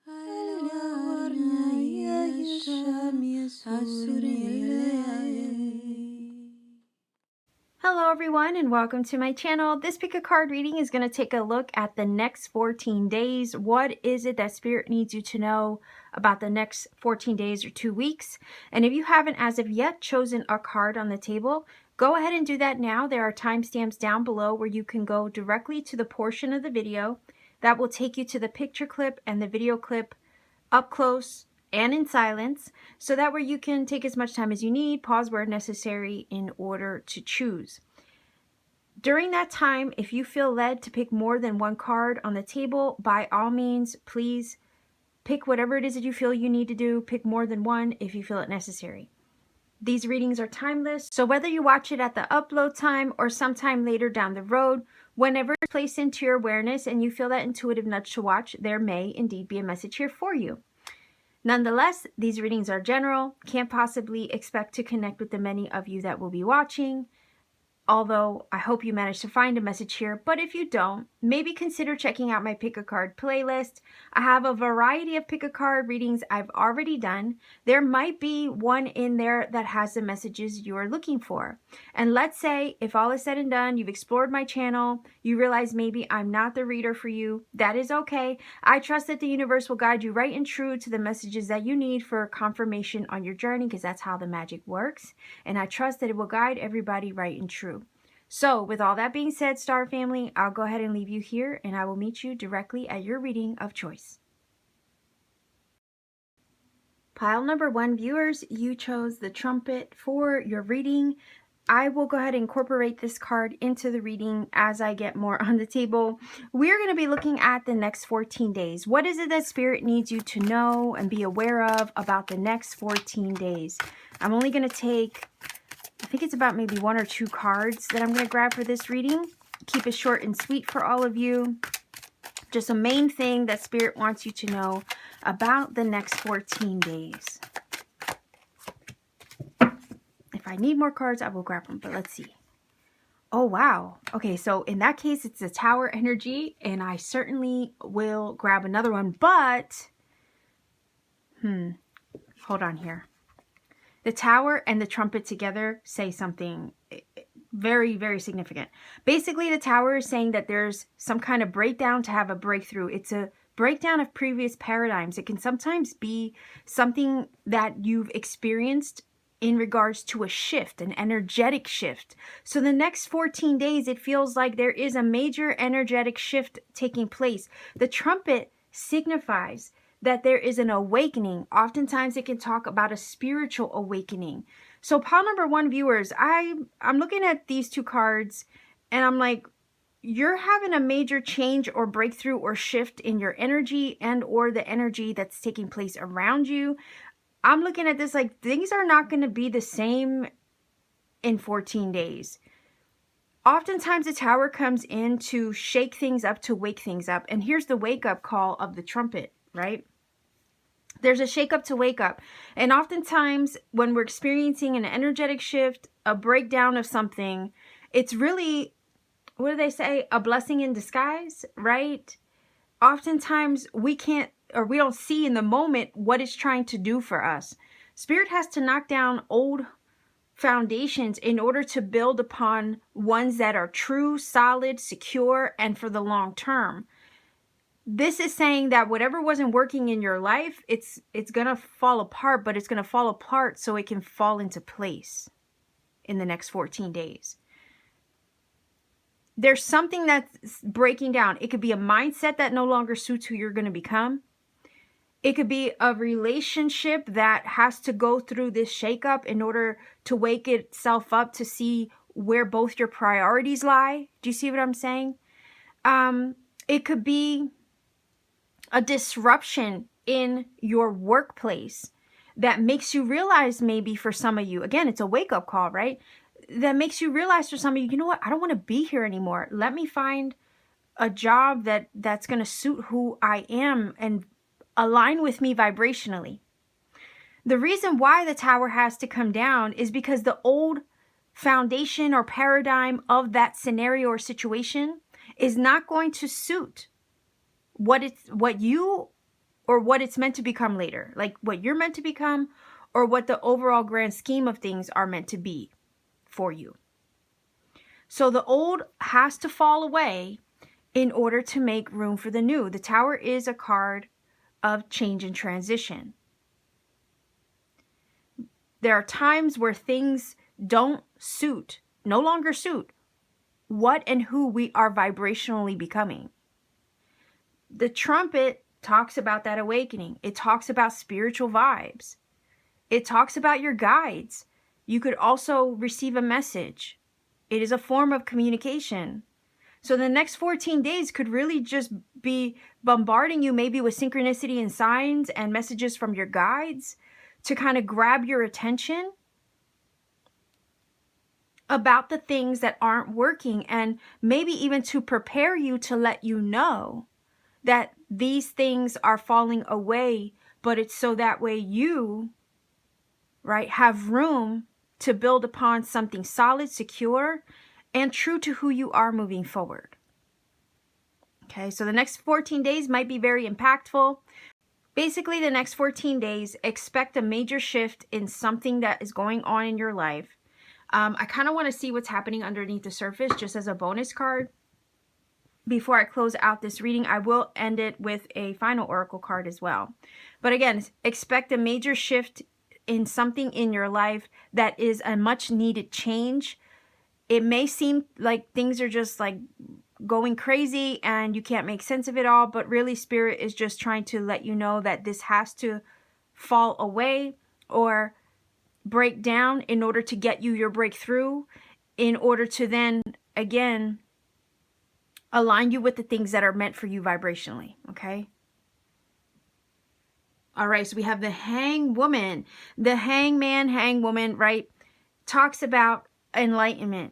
Hello everyone and welcome to my channel. This pick a card reading is going to take a look at the next 14 days. What is it that Spirit needs you to know about the next 14 days or 2 weeks? And if you haven't as of yet chosen a card on the table, go ahead and do that now. There are timestamps down below where you can go directly to the portion of the video that will take you to the picture clip and the video clip up close and in silence, so that way you can take as much time as you need, pause where necessary in order to choose. During that time, if you feel led to pick more than one card on the table, by all means, please pick whatever it is that you feel you need to do. Pick more than one if you feel it necessary. These readings are timeless, so whether you watch it at the upload time or sometime later down the road, whenever it's placed into your awareness and you feel that intuitive nudge to watch, there may indeed be a message here for you. Nonetheless, these readings are general, can't possibly expect to connect with the many of you that will be watching, although I hope you manage to find a message here. But if you don't, maybe consider checking out my pick a card playlist. I have a variety of pick a card readings I've already done. There might be one in there that has the messages you're looking for. And let's say if all is said and done, you've explored my channel, you realize maybe I'm not the reader for you. That is okay. I trust that the universe will guide you right and true to the messages that you need for confirmation on your journey, because that's how the magic works. And I trust that it will guide everybody right and true. So with all that being said, Star Family, I'll go ahead and leave you here and I will meet you directly at your reading of choice. Pile number 1, viewers, you chose the Trumpet for your reading. I will go ahead and incorporate this card into the reading as I get more on the table. We're going to be looking at the next 14 days. What is it that Spirit needs you to know and be aware of about the next 14 days? I'm only going to take, I think it's about maybe 1 or 2 cards that I'm going to grab for this reading. Keep it short and sweet for all of you. Just a main thing that Spirit wants you to know about the next 14 days. If I need more cards, I will grab them, but let's see. Oh, wow. Okay, so in that case, it's the Tower energy, and I certainly will grab another one, but, hold on here. The Tower and the Trumpet together say something very, very significant. Basically, the Tower is saying that there's some kind of breakdown to have a breakthrough. It's a breakdown of previous paradigms. It can sometimes be something that you've experienced in regards to a shift, an energetic shift. So the next 14 days, it feels like there is a major energetic shift taking place. The Trumpet signifies that there is an awakening. Oftentimes it can talk about a spiritual awakening. So pile number 1, viewers, I'm looking at these 2 cards and I'm like, you're having a major change or breakthrough or shift in your energy and or the energy that's taking place around you. I'm looking at this like things are not going to be the same in 14 days. Oftentimes the Tower comes in to shake things up, to wake things up. And here's the wake up call of the Trumpet, right? There's a shake up to wake up. And oftentimes when we're experiencing an energetic shift, a breakdown of something, it's really, what do they say? A blessing in disguise, right? Oftentimes we can't, or we don't see in the moment what it's trying to do for us. Spirit has to knock down old foundations in order to build upon ones that are true, solid, secure, and for the long term. This is saying that whatever wasn't working in your life, it's going to fall apart, but it's going to fall apart so it can fall into place in the next 14 days. There's something that's breaking down. It could be a mindset that no longer suits who you're going to become. It could be a relationship that has to go through this shakeup in order to wake itself up to see where both your priorities lie. Do you see what I'm saying? It could be a disruption in your workplace that makes you realize, maybe for some of you, again, it's a wake-up call, right? That makes you realize for some of you, you know what? I don't want to be here anymore. Let me find a job that's going to suit who I am and align with me vibrationally. The reason why the Tower has to come down is because the old foundation or paradigm of that scenario or situation is not going to suit what you or what it's meant to become later, like what you're meant to become, or what the overall grand scheme of things are meant to be for you. So the old has to fall away in order to make room for the new. The Tower is a card of change and transition. There are times where things don't suit, no longer suit, what and who we are vibrationally becoming. The trumpet talks about that awakening. It talks about spiritual vibes. It talks about your guides. You could also receive a message. It is a form of communication. So the next 14 days could really just be bombarding you maybe with synchronicity and signs and messages from your guides to kind of grab your attention about the things that aren't working, and maybe even to prepare you to let you know that these things are falling away, but it's so that way you, right, have room to build upon something solid, secure, and true to who you are moving forward. Okay, so the next 14 days might be very impactful. Basically, the next 14 days, expect a major shift in something that is going on in your life. I kind of want to see what's happening underneath the surface just as a bonus card. Before I close out this reading, I will end it with a final oracle card as well. But again, expect a major shift in something in your life that is a much needed change. It may seem like things are just like going crazy and you can't make sense of it all, but really Spirit is just trying to let you know that this has to fall away or break down in order to get you your breakthrough, in order to then again align you with the things that are meant for you vibrationally. Okay. All right. So we have the hangwoman, the hangman, hangwoman, right? Talks about enlightenment,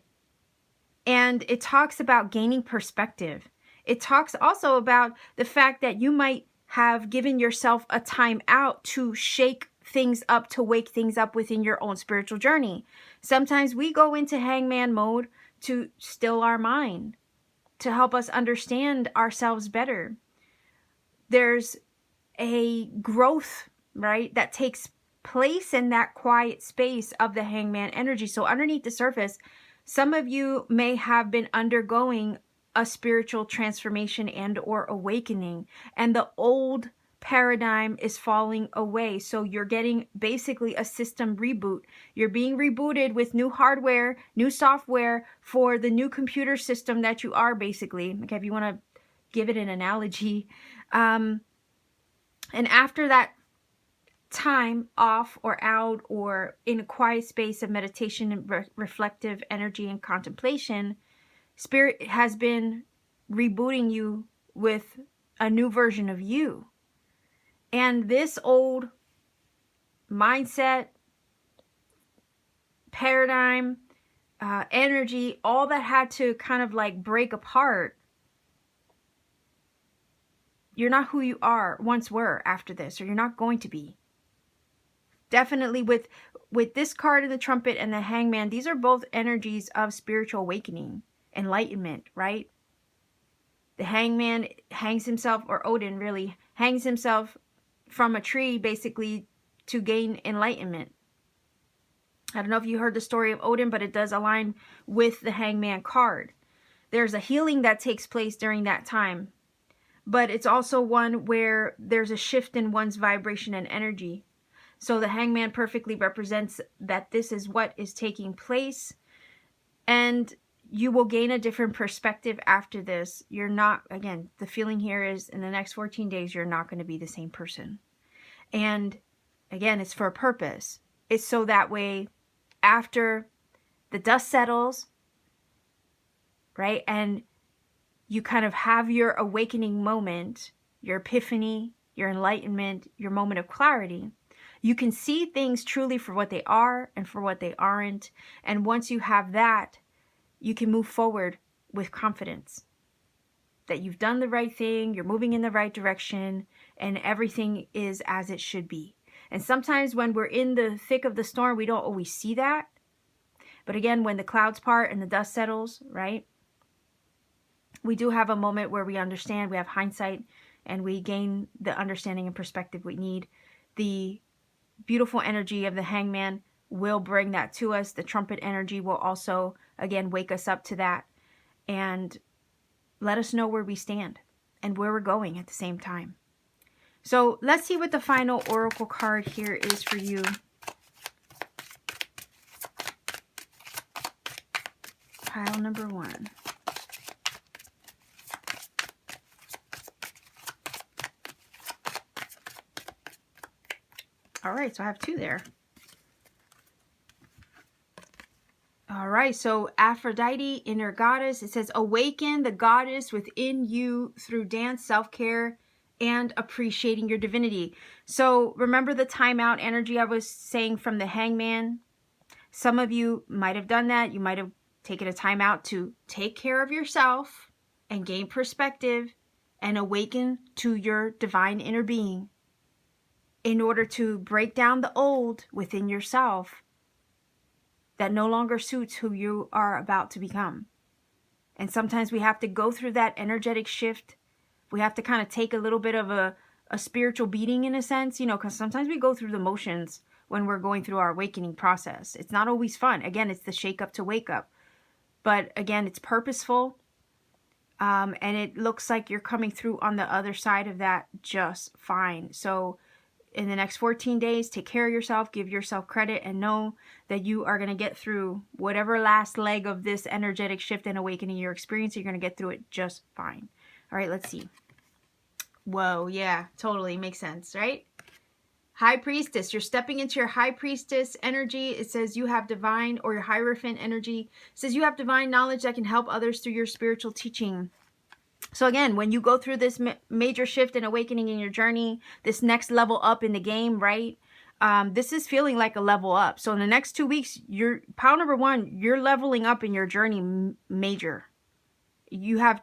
and it talks about gaining perspective. It talks also about the fact that you might have given yourself a time out to shake things up, to wake things up within your own spiritual journey. Sometimes we go into hangman mode to still our mind, to help us understand ourselves better. There's a growth, right, that takes place in that quiet space of the hangman energy. So underneath the surface, some of you may have been undergoing a spiritual transformation and or awakening, and the old paradigm is falling away. So you're getting basically a system reboot. You're being rebooted with new hardware, new software for the new computer system that you are basically. Okay, if you want to give it an analogy. And after that time off or out or in a quiet space of meditation and reflective energy and contemplation, Spirit has been rebooting you with a new version of you. And this old mindset, paradigm, energy, all that had to kind of like break apart. You're not who you are once were after this, or you're not going to be. Definitely with this card of the trumpet and the hangman, these are both energies of spiritual awakening, enlightenment, right? The hangman hangs himself, or Odin really hangs himself from a tree basically to gain enlightenment. I don't know if you heard the story of Odin, but it does align with the hangman card. There's a healing that takes place during that time, but it's also one where there's a shift in one's vibration and energy. So the hangman perfectly represents that this is what is taking place, and you will gain a different perspective after this. You're not, again, the feeling here is in the next 14 days, you're not going to be the same person. And again, it's for a purpose. It's so that way after the dust settles, right, and you kind of have your awakening moment, your epiphany, your enlightenment, your moment of clarity, you can see things truly for what they are and for what they aren't. And once you have that, you can move forward with confidence that you've done the right thing, you're moving in the right direction, and everything is as it should be. And sometimes when we're in the thick of the storm, we don't always see that. But again, when the clouds part and the dust settles, right, we do have a moment where we understand, we have hindsight, and we gain the understanding and perspective we need. The beautiful energy of the Hangman will bring that to us. The trumpet energy will also, again, wake us up to that and let us know where we stand and where we're going at the same time. So let's see what the final oracle card here is for you. Pile number 1. All right, so I have 2 there. All right, so Aphrodite, inner goddess. It says, awaken the goddess within you through dance, self-care, and appreciating your divinity. So remember the timeout energy I was saying from the Hangman? Some of you might have done that. You might have taken a timeout to take care of yourself and gain perspective and awaken to your divine inner being in order to break down the old within yourself that no longer suits who you are about to become. And sometimes we have to go through that energetic shift. We have to kind of take a little bit of a spiritual beating in a sense, you know, because sometimes we go through the motions when we're going through our awakening process. It's not always fun. Again, it's the shake up to wake up. But again, it's purposeful. And it looks like you're coming through on the other side of that just fine. So in the next 14 days, take care of yourself, give yourself credit, and know that you are going to get through whatever last leg of this energetic shift and awakening you're experiencing. You're going to get through it just fine. All right, let's see. Whoa, yeah, totally makes sense, right? High Priestess, you're stepping into your High Priestess energy. It says you have divine, or your Hierophant energy. It says you have divine knowledge that can help others through your spiritual teaching. So again, when you go through this major shift and awakening in your journey, this next level up in the game, right? This is feeling like a level up. So in the next 2 weeks, you're pile number 1, you're leveling up in your journey major. You have,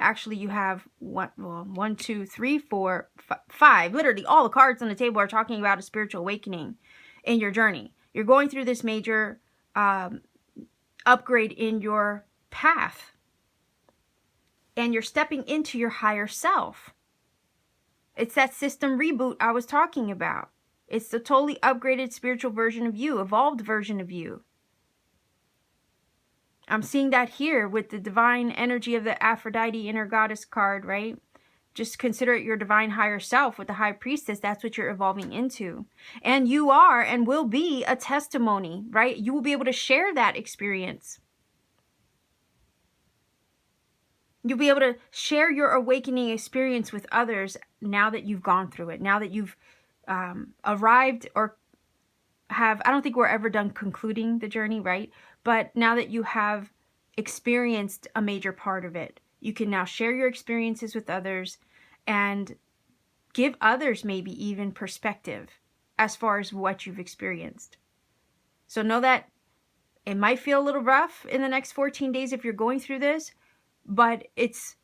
actually you have 1, 2, 3, 4, 5. Literally all the cards on the table are talking about a spiritual awakening in your journey. You're going through this major upgrade in your path. And you're stepping into your higher self. It's that system reboot I was talking about. It's the totally upgraded spiritual version of you, evolved version of you. I'm seeing that here with the divine energy of the Aphrodite inner goddess card, right? Just consider it your divine higher self with the High Priestess. That's what you're evolving into. And you are and will be a testimony, right? You will be able to share that experience. You'll be able to share your awakening experience with others now that you've gone through it, now that you've arrived or have, I don't think we're ever done concluding the journey, right? But now that you have experienced a major part of it, you can now share your experiences with others and give others maybe even perspective as far as what you've experienced. So know that it might feel a little rough in the next 14 days if you're going through this, but it's,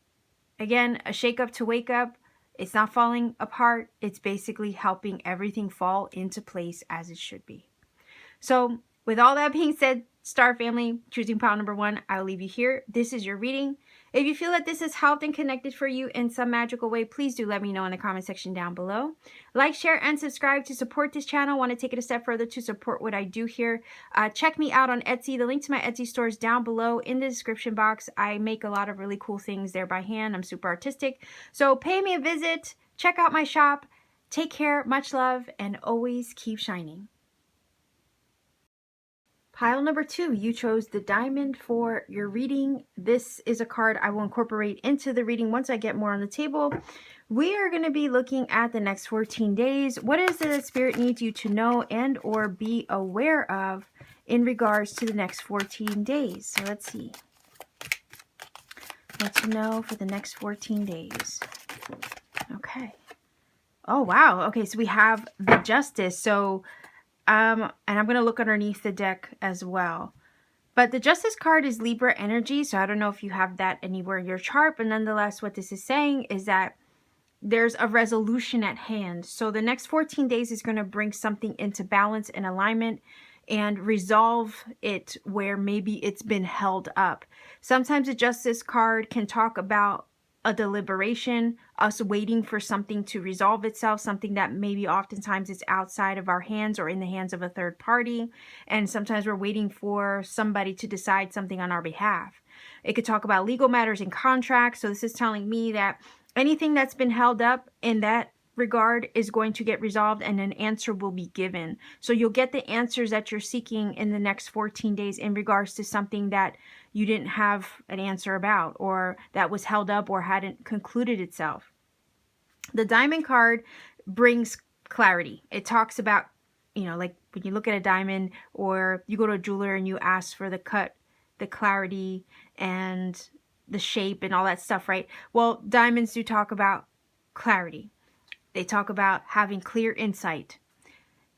again, a shake up to wake up. It's not falling apart. It's basically helping everything fall into place as it should be. So with all that being said, Star Family, choosing pile number 1, I'll leave you here. This is your reading. If you feel that this has helped and connected for you in some magical way, please do let me know in the comment section down below. Like, share, and subscribe to support this channel. Want to take it a step further to support what I do here. Check me out on Etsy. The link to my Etsy store is down below in the description box. I make a lot of really cool things there by hand. I'm super artistic. So pay me a visit. Check out my shop. Take care. Much love. And always keep shining. Pile number 2, you chose the diamond for your reading. This is a card I will incorporate into the reading once I get more on the table. We are going to be looking at the next 14 days. What is it that Spirit needs you to know and or be aware of in regards to the next 14 days? So let's see. What to know for the next 14 days. Okay. Oh, wow. Okay, so we have the Justice. So and I'm going to look underneath the deck as well. But the Justice card is Libra energy, so I don't know if you have that anywhere in your chart. But nonetheless, what this is saying is that there's a resolution at hand. So the next 14 days is going to bring something into balance and alignment and resolve it where maybe it's been held up. Sometimes the Justice card can talk about a deliberation, us waiting for something to resolve itself, something that maybe oftentimes it's outside of our hands or in the hands of a third party. And sometimes we're waiting for somebody to decide something on our behalf. It could talk about legal matters and contracts. So this is telling me that anything that's been held up in that regard is going to get resolved and an answer will be given. So you'll get the answers that you're seeking in the next 14 days in regards to something that you didn't have an answer about, or that was held up or hadn't concluded itself. The diamond card brings clarity. It talks about, you know, like when you look at a diamond or you go to a jeweler and you ask for the cut, the clarity and the shape and all that stuff, right? Well, diamonds do talk about clarity. They talk about having clear insight.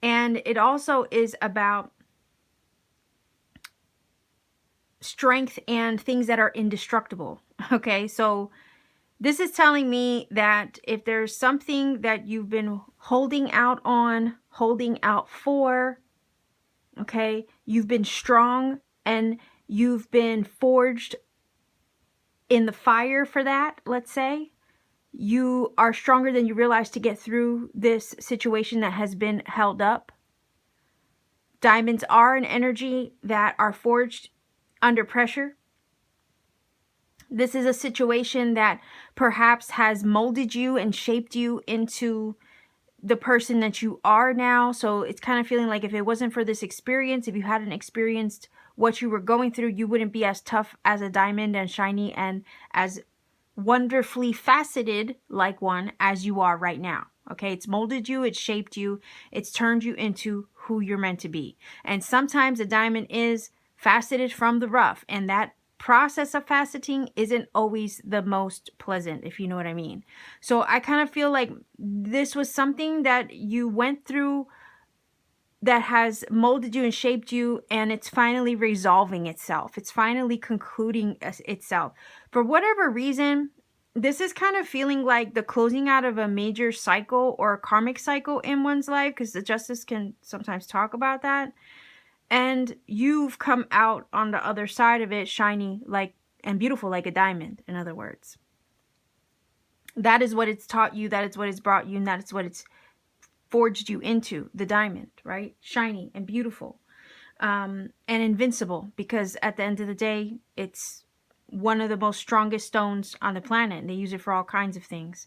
And it also is about strength and things that are indestructible. Okay, so this is telling me that if there's something that you've been holding out on, holding out for, okay, you've been strong and you've been forged in the fire for that, let's say. You are stronger than you realize to get through this situation that has been held up. Diamonds are an energy that are forged under pressure. This is a situation that perhaps has molded you and shaped you into the person that you are now. So it's kind of feeling like if it wasn't for this experience, if you hadn't experienced what you were going through, you wouldn't be as tough as a diamond and shiny and as wonderfully faceted like one as you are right now. Okay, it's molded you, it's shaped you, it's turned you into who you're meant to be. And sometimes a diamond is faceted from the rough, and that process of faceting isn't always the most pleasant, if you know what I mean. So I kind of feel like this was something that you went through that has molded you and shaped you, and it's finally resolving itself. It's finally concluding itself. For whatever reason, this is kind of feeling like the closing out of a major cycle or a karmic cycle in one's life, because the justice can sometimes talk about that. And you've come out on the other side of it shiny like and beautiful like a diamond, in other words. That is what it's taught you, that is what it's brought you, and that is what it's forged you into, the diamond, right? Shiny and beautiful, and invincible, because at the end of the day, it's one of the most strongest stones on the planet, and they use it for all kinds of things.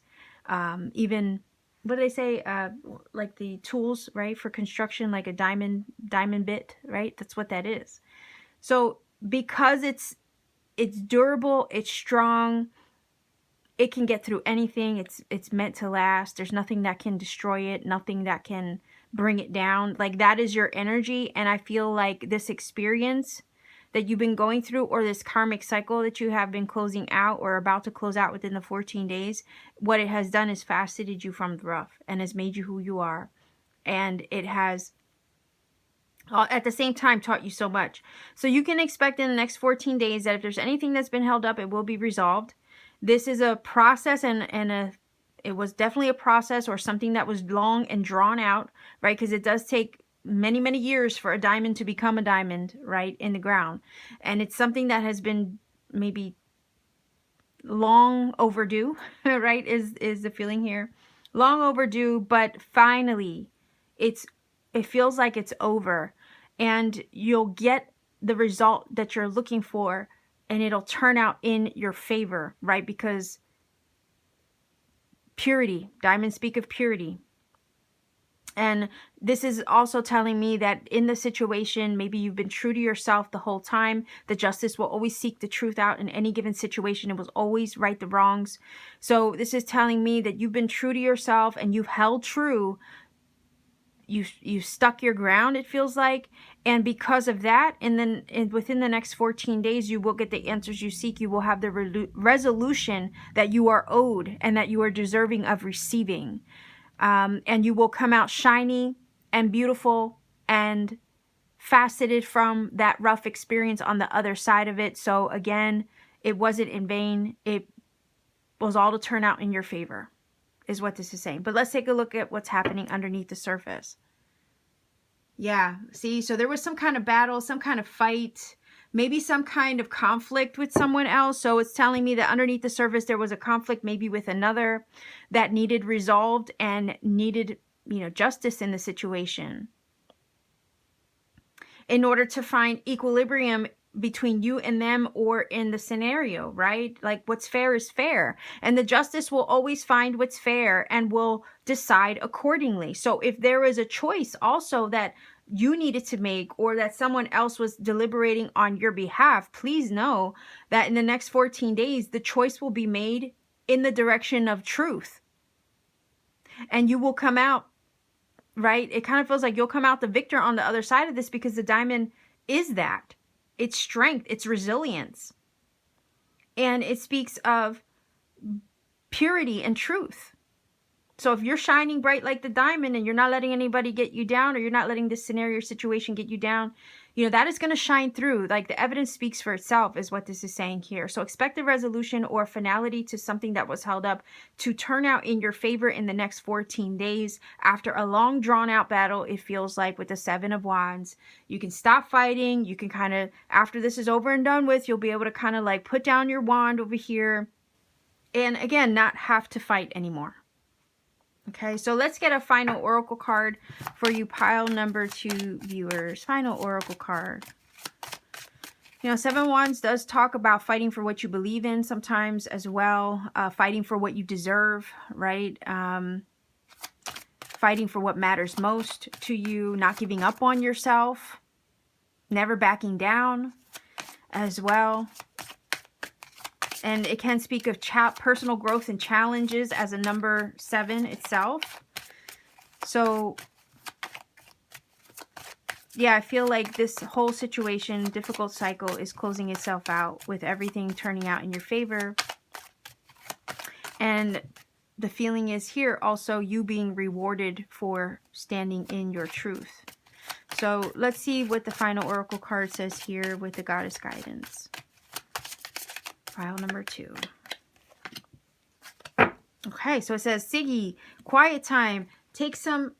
Even, what do they say? Like the tools, right, for construction, like a diamond bit, right? That's what that is. So because it's durable, it's strong, it can get through anything. It's meant to last. There's nothing that can destroy it, nothing that can bring it down. Like, that is your energy. And I feel like this experience that you've been going through, or this karmic cycle that you have been closing out or about to close out within the 14 days, what it has done is faceted you from the rough and has made you who you are. And it has at the same time taught you so much. So you can expect in the next 14 days that if there's anything that's been held up, it will be resolved. This is a process, and it was definitely a process or something that was long and drawn out, right? Because it does take many, many years for a diamond to become a diamond, right, in the ground. And it's something that has been maybe long overdue, right, is the feeling here. Long overdue, but finally, it feels like it's over. And you'll get the result that you're looking for, and it'll turn out in your favor, right? Because purity, diamonds speak of purity. And this is also telling me that in the situation, maybe you've been true to yourself the whole time. The justice will always seek the truth out in any given situation. It will always right the wrongs. So this is telling me that you've been true to yourself and you've held true. You stuck your ground, it feels like. And because of that, and then within the next 14 days, you will get the answers you seek. You will have the resolution that you are owed and that you are deserving of receiving. And you will come out shiny and beautiful and faceted from that rough experience on the other side of it. So again, it wasn't in vain. It was all to turn out in your favor, is what this is saying. But let's take a look at what's happening underneath the surface. Yeah, see, so there was some kind of battle, some kind of fight. maybe some kind of conflict with someone else. So it's telling me that underneath the surface, there was a conflict maybe with another that needed resolved and needed, you know, justice in the situation in order to find equilibrium between you and them or in the scenario, right? Like what's fair is fair, and the justice will always find what's fair and will decide accordingly. So if there is a choice also that you needed to make, or that someone else was deliberating on your behalf, please know that in the next 14 days, the choice will be made in the direction of truth, and you will come out, right? It kind of feels like you'll come out the victor on the other side of this, because the diamond is that. It's strength, it's resilience. And it speaks of purity and truth. So if you're shining bright like the diamond and you're not letting anybody get you down, or you're not letting this scenario or situation get you down, you know, that is going to shine through. Like the evidence speaks for itself is what this is saying here. So expect a resolution or finality to something that was held up to turn out in your favor in the next 14 days. After a long drawn out battle, it feels like, with the 7 of Wands, you can stop fighting. You can kind of, after this is over and done with, you'll be able to kind of like put down your wand over here and again, not have to fight anymore. Okay, so let's get a final oracle card for you pile number 2 viewers. Final oracle card. You know, 7 Wands does talk about fighting for what you believe in sometimes as well. Fighting for what you deserve, right? Fighting for what matters most to you. Not giving up on yourself. Never backing down as well. And it can speak of personal growth and challenges as a number 7 itself. So, yeah, I feel like this whole situation, difficult cycle, is closing itself out with everything turning out in your favor. And the feeling is here also you being rewarded for standing in your truth. So let's see what the final oracle card says here with the Goddess guidance. Pile number 2. Okay, so it says, Siggy, quiet time. Take some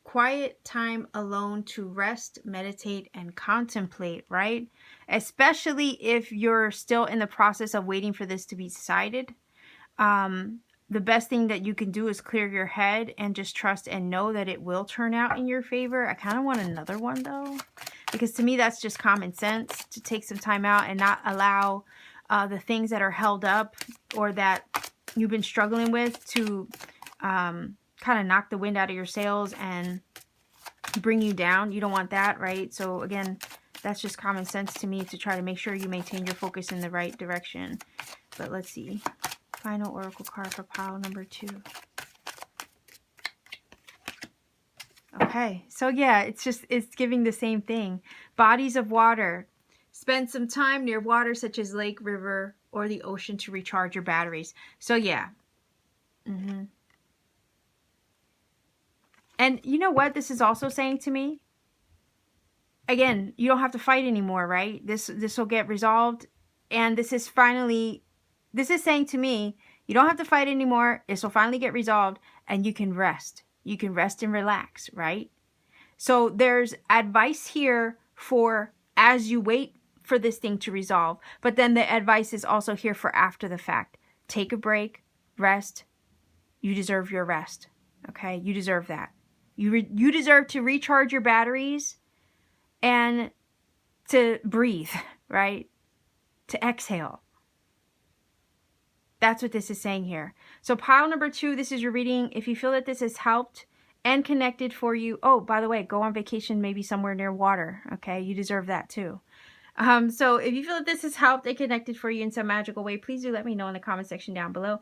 quiet time alone to rest, meditate, and contemplate, right? Especially if you're still in the process of waiting for this to be decided. The best thing that you can do is clear your head and just trust and know that it will turn out in your favor. I kind of want another one, though, because to me, that's just common sense, to take some time out and not allow the things that are held up or that you've been struggling with to kind of knock the wind out of your sails and bring you down. You don't want that, right? So again, that's just common sense to me, to try to make sure you maintain your focus in the right direction. But let's see. Final oracle card for pile number 2. Okay, so yeah, it's giving the same thing. Bodies of water. Spend some time near water such as lake, river, or the ocean to recharge your batteries. So yeah. And you know what this is also saying to me? Again, you don't have to fight anymore, right? This will get resolved. And this is saying to me, you don't have to fight anymore. This will finally get resolved and you can rest. You can rest and relax, right? So there's advice here for as you wait for this thing to resolve. But then the advice is also here for after the fact. Take a break, rest. You deserve your rest. Okay? You deserve that. You deserve to recharge your batteries and to breathe, right? To exhale. That's what this is saying here. So pile number 2, this is your reading. If you feel that this has helped and connected for you, oh, by the way, go on vacation maybe somewhere near water. Okay? You deserve that too. So if you feel that this has helped and connected for you in some magical way, please do let me know in the comment section down below.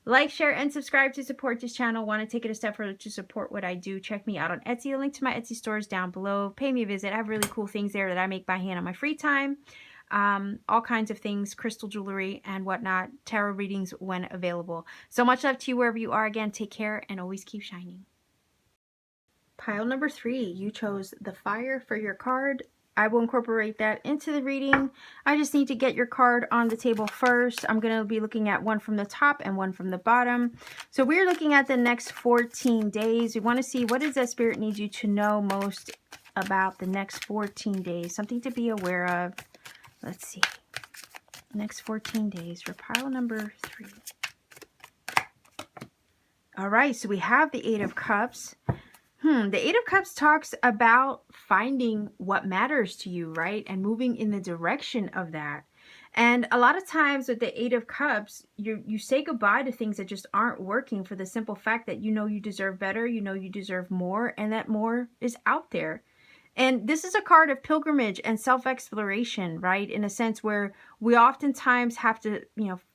Like, share, and subscribe to support this channel. Want to take it a step further to support what I do? Check me out on Etsy. The link to my Etsy store is down below. Pay me a visit. I have really cool things there that I make by hand on my free time. All kinds of things, crystal jewelry and whatnot, tarot readings when available. So much love to you wherever you are. Again, take care and always keep shining. Pile number 3, you chose the fire for your card. I will incorporate that into the reading. I just need to get your card on the table first. I'm going to be looking at one from the top and one from the bottom. So we're looking at the next 14 days. We want to see what does that spirit need you to know most about the next 14 days. Something to be aware of. Let's see. Next 14 days for pile number 3. All right, so we have the Eight of Cups. The Eight of Cups talks about finding what matters to you, right? And moving in the direction of that. And a lot of times with the Eight of Cups, you say goodbye to things that just aren't working for the simple fact that you know you deserve better, you know you deserve more, and that more is out there. And this is a card of pilgrimage and self-exploration, right? In a sense where we oftentimes have to,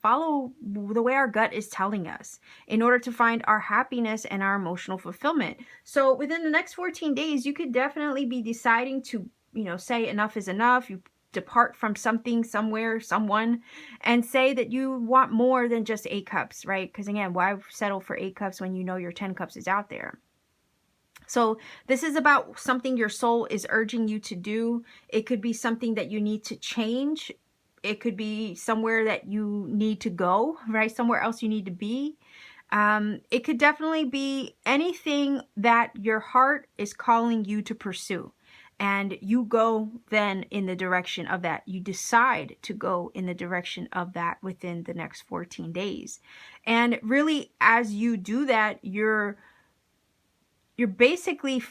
follow the way our gut is telling us in order to find our happiness and our emotional fulfillment. So within the next 14 days, you could definitely be deciding to, say enough is enough. You depart from something, somewhere, someone, and say that you want more than just 8 cups, right? Because again, why settle for 8 cups when you know your 10 cups is out there? So this is about something your soul is urging you to do. It could be something that you need to change. It could be somewhere that you need to go, right? Somewhere else you need to be. It could definitely be anything that your heart is calling you to pursue. And you go then in the direction of that. You decide to go in the direction of that within the next 14 days. And really, as you do that, you're basically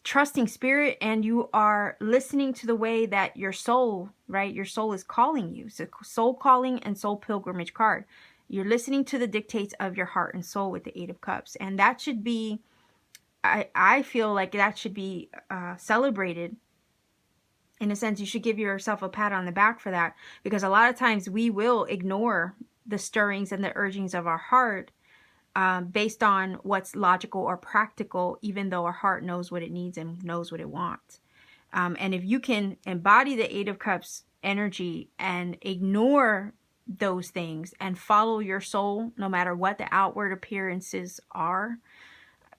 trusting spirit, and you are listening to the way that your soul, right? Your soul is calling you. So soul calling and soul pilgrimage card. You're listening to the dictates of your heart and soul with the Eight of Cups. And that should be, I feel like that should be celebrated. In a sense, you should give yourself a pat on the back for that, because a lot of times we will ignore the stirrings and the urgings of our heart based on what's logical or practical, even though our heart knows what it needs and knows what it wants. And if you can embody the Eight of Cups energy and ignore those things and follow your soul, no matter what the outward appearances are,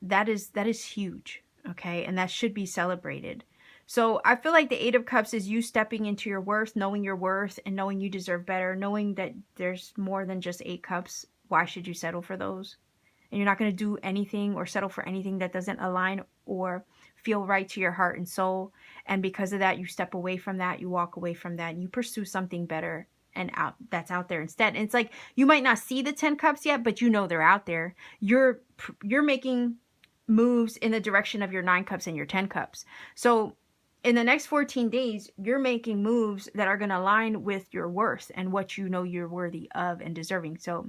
that is huge, okay? And that should be celebrated. So I feel like the Eight of Cups is you stepping into your worth, knowing your worth, and knowing you deserve better, knowing that there's more than just 8 cups. Why should you settle for those? And you're not going to do anything or settle for anything that doesn't align or feel right to your heart and soul. And because of that, you step away from that, you walk away from that, and you pursue something better and that's out there instead. And it's like, you might not see the 10 cups yet, but you know they're out there. You're making moves in the direction of your 9 cups and your 10 cups. So in the next 14 days, you're making moves that are going to align with your worth and what you know you're worthy of and deserving. So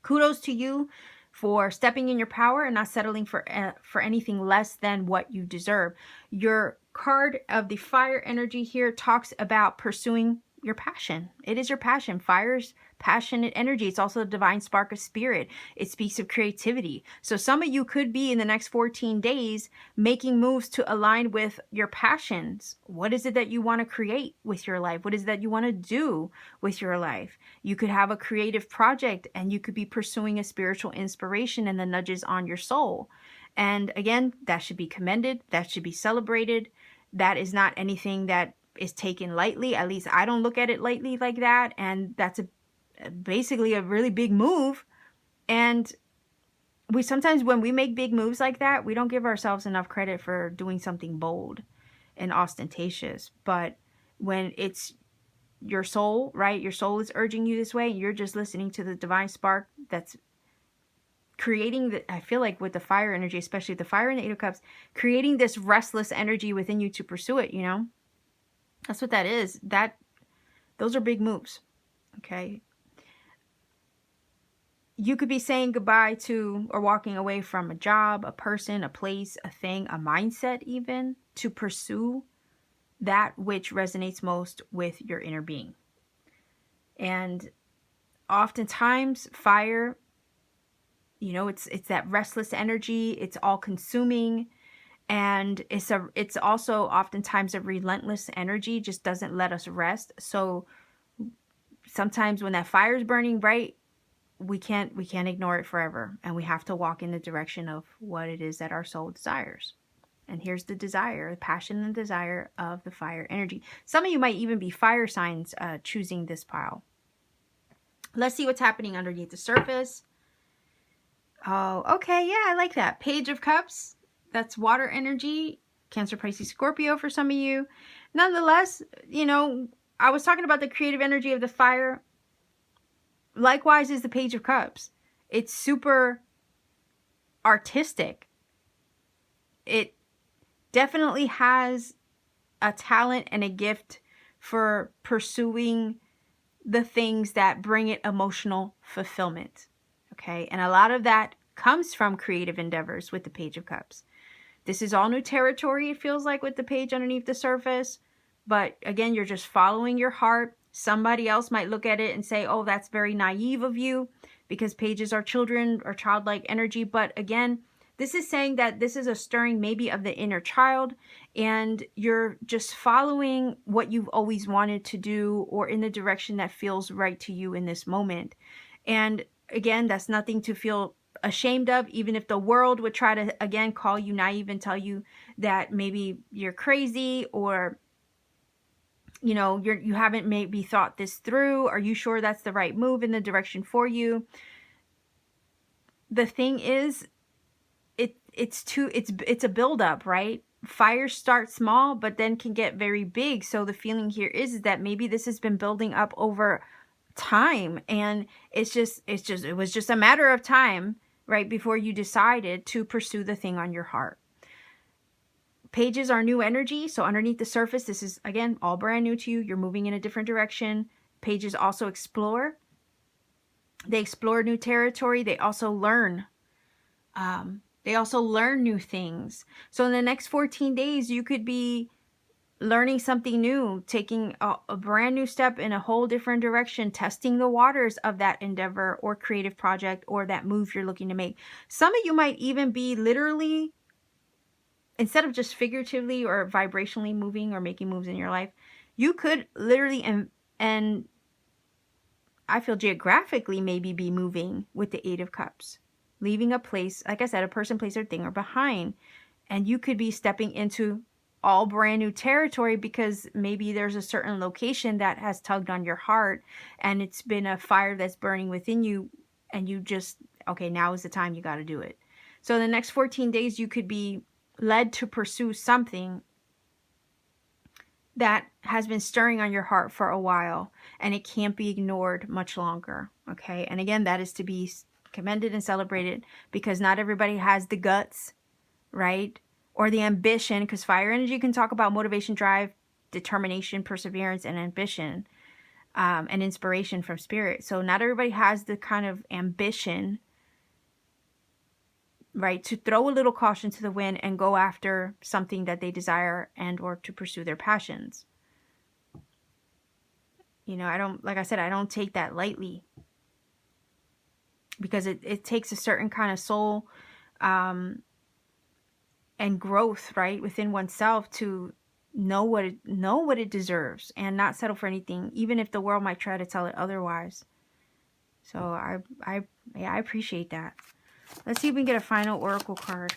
kudos to you for stepping in your power and not settling for anything less than what you deserve. Your card of the fire energy here talks about pursuing your passion. It is your passion. Fire's passionate energy. It's also a divine spark of spirit. It speaks of creativity. So some of you could be in the next 14 days making moves to align with your passions. What is it that you want to create with your life? What is it that you want to do with your life? You could have a creative project, and you could be pursuing a spiritual inspiration and the nudges on your soul. And again, that should be commended. That should be celebrated. That is not anything that is taken lightly. At least I don't look at it lightly like that. And that's basically a really big move. And we sometimes, when we make big moves like that, we don't give ourselves enough credit for doing something bold and ostentatious. But when it's your soul, right? Your soul is urging you this way. You're just listening to the divine spark that's creating I feel like with the fire energy, especially the fire and the Eight of Cups, creating this restless energy within you to pursue it, That's what that is. Those are big moves. Okay. You could be saying goodbye to or walking away from a job, a person, a place, a thing, a mindset even, to pursue that which resonates most with your inner being. And oftentimes fire, it's that restless energy. It's all consuming. And it's also oftentimes a relentless energy, just doesn't let us rest. So sometimes when that fire is burning bright, we can't ignore it forever. And we have to walk in the direction of what it is that our soul desires. And here's the desire, the passion and desire of the fire energy. Some of you might even be fire signs choosing this pile. Let's see what's happening underneath the surface. Oh, okay. Yeah, I like that. Page of Cups. That's water energy. Cancer, Pisces, Scorpio for some of you. Nonetheless, I was talking about the creative energy of the fire. Likewise is the Page of Cups. It's super artistic. It definitely has a talent and a gift for pursuing the things that bring it emotional fulfillment. Okay, and a lot of that comes from creative endeavors with the Page of Cups. This is all new territory, it feels like, with the page underneath the surface. But again, you're just following your heart. Somebody else might look at it and say, oh, that's very naive of you, because pages are children or childlike energy. But again, this is saying that this is a stirring maybe of the inner child, and you're just following what you've always wanted to do, or in the direction that feels right to you in this moment. And again, that's nothing to feel ashamed of, even if the world would try to, again, call you naive and tell you that maybe you're crazy, or you know, you haven't maybe thought this through. Are you sure that's the right move in the direction for you? The thing is, it's a buildup, right? Fires start small, but then can get very big. So the feeling here is that maybe this has been building up over time, and it was just a matter of time, right, before you decided to pursue the thing on your heart. Pages are new energy, so underneath the surface, this is, again, all brand new to you. You're moving in a different direction. Pages also explore. They explore new territory. They also learn. They also learn new things. So in the next 14 days, you could be learning something new, taking a brand new step in a whole different direction, testing the waters of that endeavor or creative project or that move you're looking to make. Some of you might even be literally, instead of just figuratively or vibrationally moving or making moves in your life, you could literally and I feel geographically maybe be moving with the Eight of Cups, leaving a place, like I said, a person, place, or thing, or behind. And you could be stepping into all brand new territory because maybe there's a certain location that has tugged on your heart, and it's been a fire that's burning within you, and you just, okay, now is the time, you got to do it. So in the next 14 days, you could be led to pursue something that has been stirring on your heart for a while, and it can't be ignored much longer. Okay. And again, that is to be commended and celebrated, because not everybody has the guts, right? Or the ambition, because fire energy can talk about motivation, drive, determination, perseverance, and ambition, and inspiration from spirit. So not everybody has the kind of ambition, right, to throw a little caution to the wind and go after something that they desire and or to pursue their passions. You know, I don't, like I said, I don't take that lightly, because it takes a certain kind of soul and growth, right, within oneself to know what it deserves and not settle for anything, even if the world might try to tell it otherwise. So I appreciate that. Let's see if we can get a final oracle card.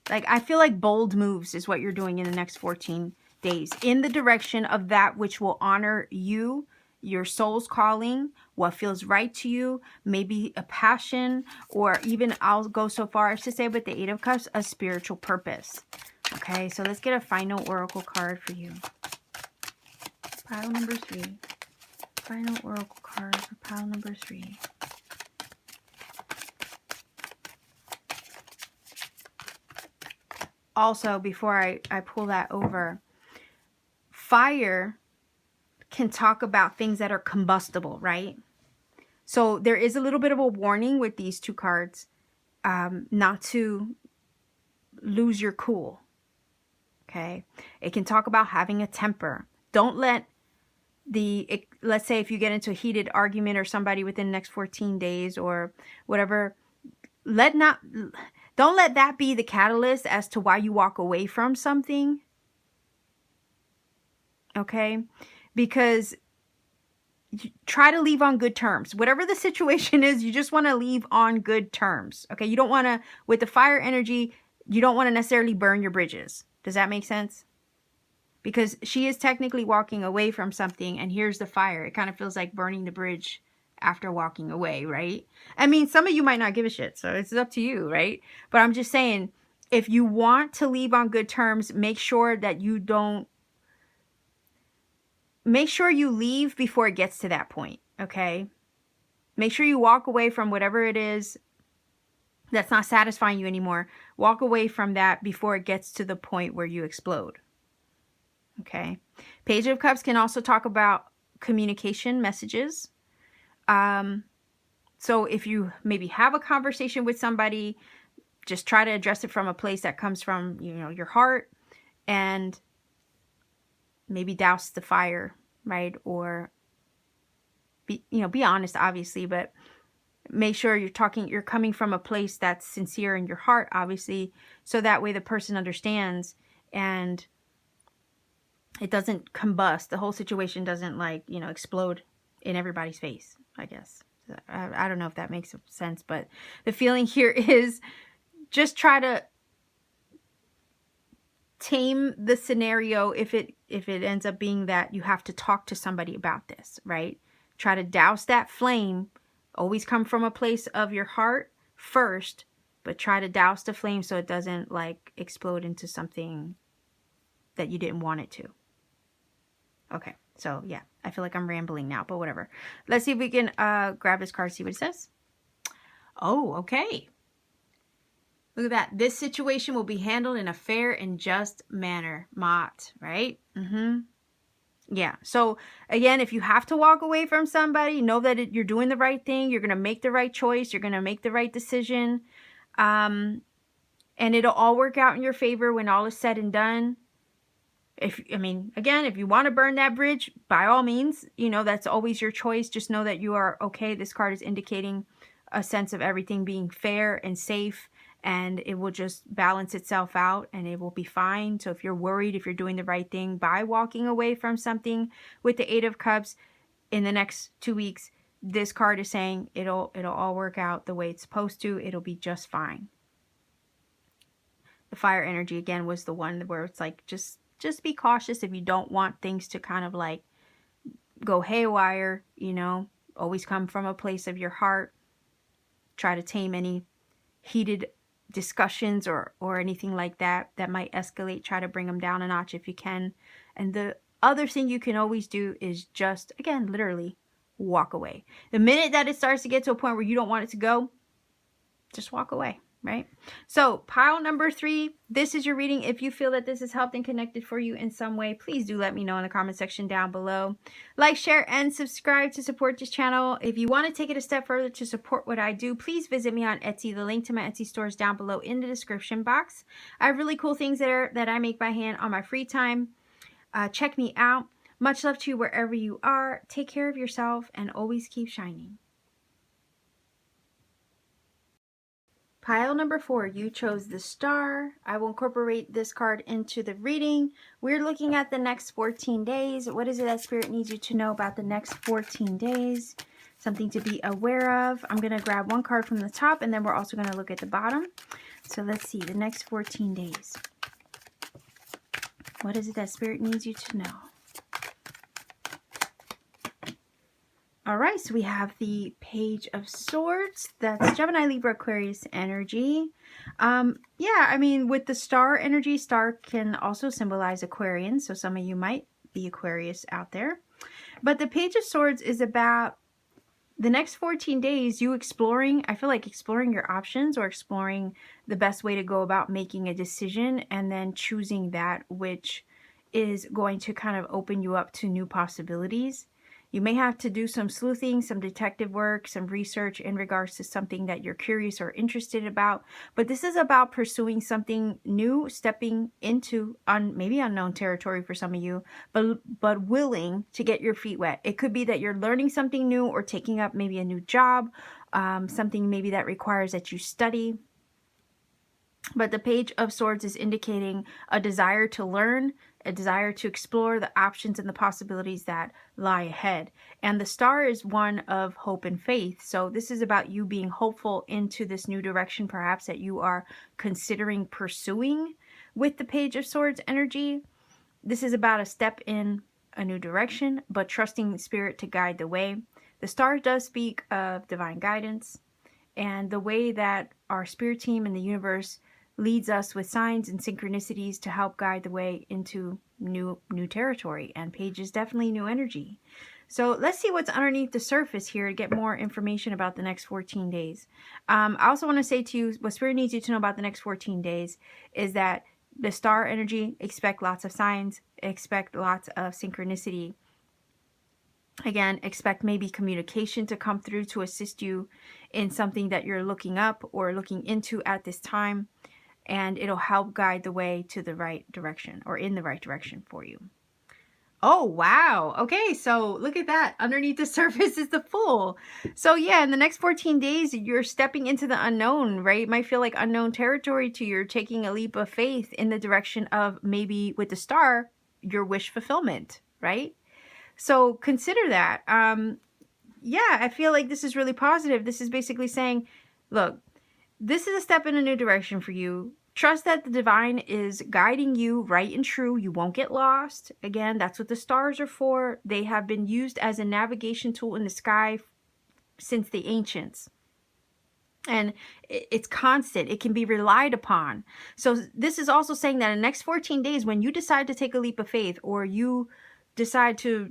Like, I feel like bold moves is what you're doing in the next 14 days in the direction of that which will honor you, your soul's calling, what feels right to you, maybe a passion, or even, I'll go so far as to say with the Eight of Cups, a spiritual purpose. Okay, so let's get a final oracle card for you. Pile number 3. Final oracle card for pile number 3. Also, before I pull that over, fire can talk about things that are combustible, right? So there is a little bit of a warning with these two cards, not to lose your cool. Okay. It can talk about having a temper. Don't let let's say if you get into a heated argument or somebody within the next 14 days or whatever, don't let that be the catalyst as to why you walk away from something. Okay? Because try to leave on good terms. Whatever the situation is, you just want to leave on good terms. Okay? You don't want to, with the fire energy, you don't want to necessarily burn your bridges. Does that make sense? Because she is technically walking away from something, and here's the fire. It kind of feels like burning the bridge after walking away, right? I mean, some of you might not give a shit, so it's up to you, right? But I'm just saying, if you want to leave on good terms, make sure that you don't make sure you leave before it gets to that point, okay? Make sure you walk away from whatever it is that's not satisfying you anymore. Walk away from that before it gets to the point where you explode, okay? Page of Cups can also talk about communication messages. So if you maybe have a conversation with somebody, just try to address it from a place that comes from, you know, your heart, and maybe douse the fire, right? Or be honest, obviously, but make sure you're coming from a place that's sincere in your heart, obviously, so that way the person understands and it doesn't combust. The whole situation doesn't, like, explode in everybody's face, I guess. I don't know if that makes sense, but the feeling here is just try to tame the scenario if it ends up being that you have to talk to somebody about this, right? Try to douse that flame. Always come from a place of your heart first, but try to douse the flame so it doesn't, like, explode into something that you didn't want it to. Okay, so yeah, I feel like I'm rambling now, but whatever. Let's see if we can grab this card, see what it says. Oh, okay. Look at that. This situation will be handled in a fair and just manner. Mott, right? Yeah. So again, if you have to walk away from somebody, know that you're doing the right thing. You're going to make the right choice. You're going to make the right decision. And it'll all work out in your favor when all is said and done. Again, if you want to burn that bridge, by all means, that's always your choice. Just know that you are okay. This card is indicating a sense of everything being fair and safe, and it will just balance itself out and it will be fine. So if you're worried, if you're doing the right thing by walking away from something with the Eight of Cups in the next 2 weeks, this card is saying it'll all work out the way it's supposed to. It'll be just fine. The fire energy, again, was the one where it's like, just be cautious if you don't want things to kind of like go haywire, always come from a place of your heart. Try to tame any heated discussions or anything like that might escalate. Try to bring them down a notch if you can. And the other thing you can always do is just, again, literally walk away. The minute that it starts to get to a point where you don't want it to go, just walk away. Right? So pile number 3, this is your reading. If you feel that this has helped and connected for you in some way, please do let me know in the comment section down below. Like, share, and subscribe to support this channel. If you want to take it a step further to support what I do, please visit me on Etsy. The link to my Etsy store is down below in the description box. I have really cool things there that I make by hand on my free time. Check me out. Much love to you wherever you are. Take care of yourself and always keep shining. Pile number 4, you chose the Star. I will incorporate this card into the reading. We're looking at the next 14 days. What is it that Spirit needs you to know about the next 14 days? Something to be aware of. I'm going to grab one card from the top, and then we're also going to look at the bottom. So let's see, the next 14 days. What is it that Spirit needs you to know? All right, so we have the Page of Swords. That's Gemini, Libra, Aquarius energy. With the Star energy, Star can also symbolize Aquarian. So some of you might be Aquarius out there. But the Page of Swords is about the next 14 days, you exploring, I feel like exploring your options or exploring the best way to go about making a decision and then choosing that which is going to kind of open you up to new possibilities. You may have to do some sleuthing, some detective work, some research in regards to something that you're curious or interested about. But this is about pursuing something new, stepping into maybe unknown territory for some of you, but willing to get your feet wet. It could be that you're learning something new or taking up maybe a new job, something maybe that requires that you study. But the Page of Swords is indicating a desire to learn, a desire to explore the options and the possibilities that lie ahead. And the Star is one of hope and faith. So this is about you being hopeful into this new direction, perhaps that you are considering pursuing with the Page of Swords energy. This is about a step in a new direction, but trusting Spirit to guide the way. The Star does speak of divine guidance and the way that our spirit team in the universe leads us with signs and synchronicities to help guide the way into new territory, and Page is definitely new energy. So let's see what's underneath the surface here to get more information about the next 14 days. I also want to say to you, what Spirit needs you to know about the next 14 days is that the star energy, expect lots of signs, expect lots of synchronicity. Again, expect maybe communication to come through to assist you in something that you're looking up or looking into at this time. And it'll help guide the way to the right direction, or in the right direction for you. Oh, wow. Okay, so look at that. Underneath the surface is the Fool. So yeah, in the next 14 days, you're stepping into the unknown, right? It might feel like unknown territory to you. You're taking a leap of faith in the direction of, maybe with the Star, your wish fulfillment, right? So consider that. Yeah, I feel like this is really positive. This is basically saying, look, this is a step in a new direction for you. Trust that the divine is guiding you right and true. You won't get lost. Again, that's what the stars are for. They have been used as a navigation tool in the sky since the ancients. And it's constant. It can be relied upon. So this is also saying that in the next 14 days, when you decide to take a leap of faith, or you decide to,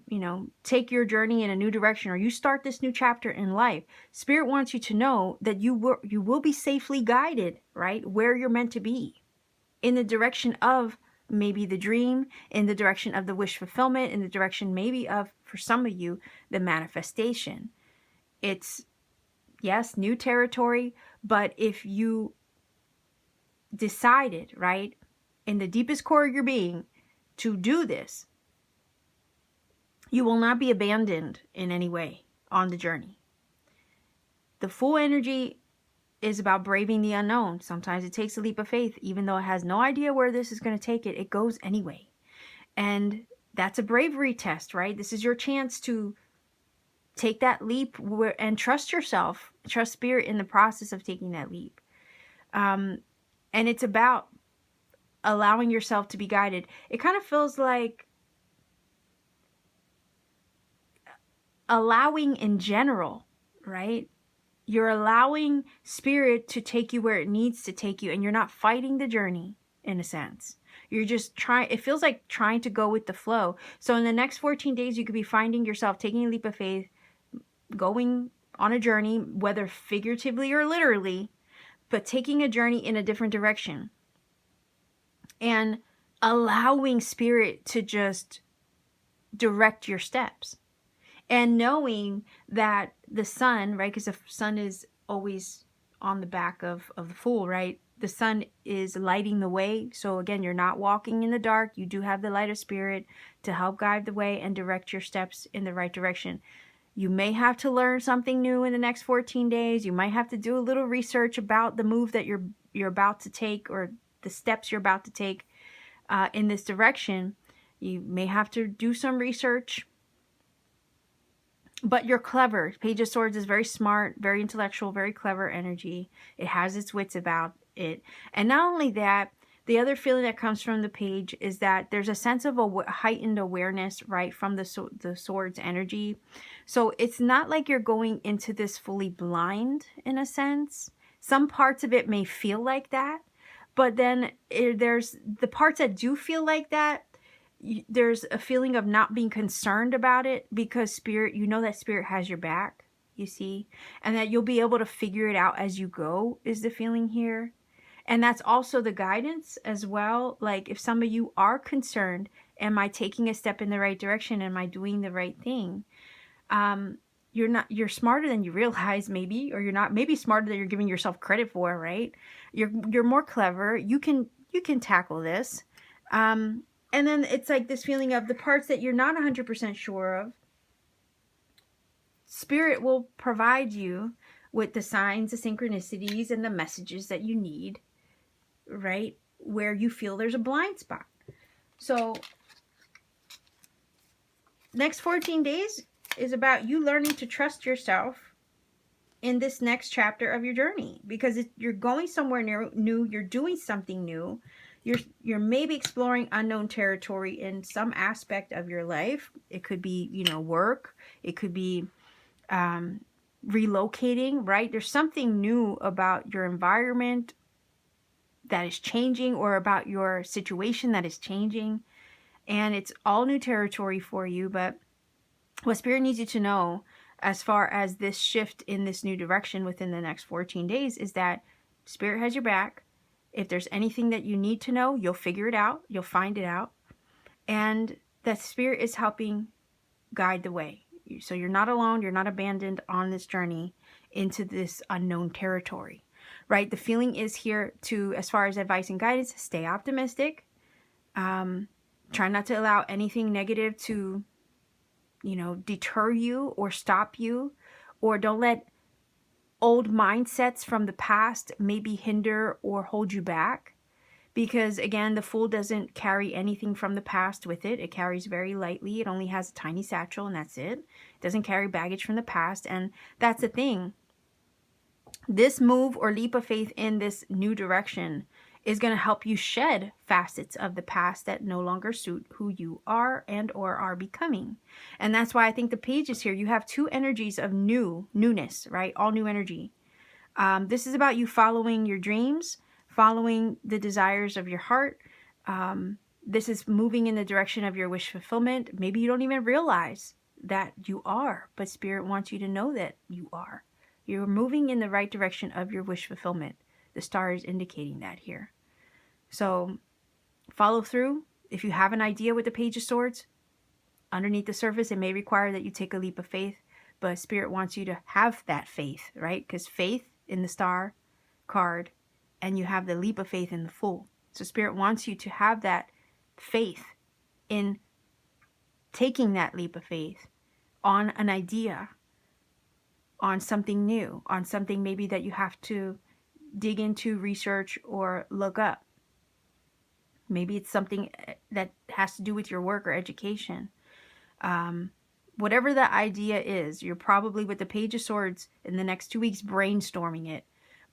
take your journey in a new direction, or you start this new chapter in life, Spirit wants you to know that you will be safely guided, right, where you're meant to be, in the direction of maybe the dream, in the direction of the wish fulfillment, in the direction maybe of, for some of you, the manifestation. It's, yes, new territory, but if you decided, right, in the deepest core of your being to do this, you will not be abandoned in any way on the journey. The Fool energy is about braving the unknown. Sometimes it takes a leap of faith. Even though it has no idea where this is going to take it, it goes anyway. And that's a bravery test, right? This is your chance to take that leap and trust yourself, trust Spirit in the process of taking that leap. And it's about allowing yourself to be guided. It kind of feels like allowing in general, right? You're allowing Spirit to take you where it needs to take you, and you're not fighting the journey in a sense. You're just trying, it feels like trying to go with the flow. So in the next 14 days, you could be finding yourself taking a leap of faith, going on a journey, whether figuratively or literally, but taking a journey in a different direction. And allowing Spirit to just direct your steps. And knowing that the sun, right, because the sun is always on the back of the Fool, right? The sun is lighting the way. So again, you're not walking in the dark. You do have the light of Spirit to help guide the way and direct your steps in the right direction. You may have to learn something new in the next 14 days. You might have to do a little research about the move that you're about to take, or the steps you're about to take in this direction. You may have to do some research. But you're clever. Page of Swords is very smart, very intellectual, very clever energy. It has its wits about it. And not only that, the other feeling that comes from the page is that there's a sense of a heightened awareness, right, from the Swords energy. So it's not like you're going into this fully blind, in a sense. Some parts of it may feel like that. But then there's the parts that do feel like that. There's a feeling of not being concerned about it, because Spirit, you know that Spirit has your back, you see, and that you'll be able to figure it out as you go, is the feeling here. And that's also the guidance as well. Like, if some of you are concerned, am I taking a step in the right direction? Am I doing the right thing? You're smarter than you realize, maybe, or you're not, maybe smarter than you're giving yourself credit for, right? You're more clever. You can tackle this. And then it's like this feeling of the parts that you're not 100% sure of. Spirit will provide you with the signs, the synchronicities, and the messages that you need, right? Where you feel there's a blind spot. So next 14 days is about you learning to trust yourself in this next chapter of your journey, because you're going somewhere new, you're doing something new. You're maybe exploring unknown territory in some aspect of your life. It could be, work. It could be relocating, right? There's something new about your environment that is changing, or about your situation that is changing. and it's all new territory for you. But what Spirit needs you to know as far as this shift in this new direction within the next 14 days is that Spirit has your back. If there's anything that you need to know, you'll figure it out. You'll find it out. And that Spirit is helping guide the way. So you're not alone. You're not abandoned on this journey into this unknown territory, right? The feeling is here to, as far as advice and guidance, stay optimistic. Try not to allow anything negative to, deter you or stop you, or don't let old mindsets from the past maybe hinder or hold you back. Because again, the Fool doesn't carry anything from the past with it. It carries very lightly. It only has a tiny satchel and that's it. It doesn't carry baggage from the past. And that's the thing. This move or leap of faith in this new direction is going to help you shed facets of the past that no longer suit who you are and or are becoming. And that's why I think the page is here. You have two energies of newness, right? All new energy. This is about you following your dreams, following the desires of your heart. This is moving in the direction of your wish fulfillment. Maybe you don't even realize that you are, but Spirit wants you to know that you are. You're moving in the right direction of your wish fulfillment. The star is indicating that here. So follow through. If you have an idea with the Page of Swords, underneath the surface, it may require that you take a leap of faith, but Spirit wants you to have that faith, right? Because faith in the star card, and you have the leap of faith in the Fool. So Spirit wants you to have that faith in taking that leap of faith on an idea, on something new, on something maybe that you have to dig into, research, or look up. Maybe it's something that has to do with your work or education. Whatever the idea is, you're probably with the Page of Swords in the next 2 weeks brainstorming it.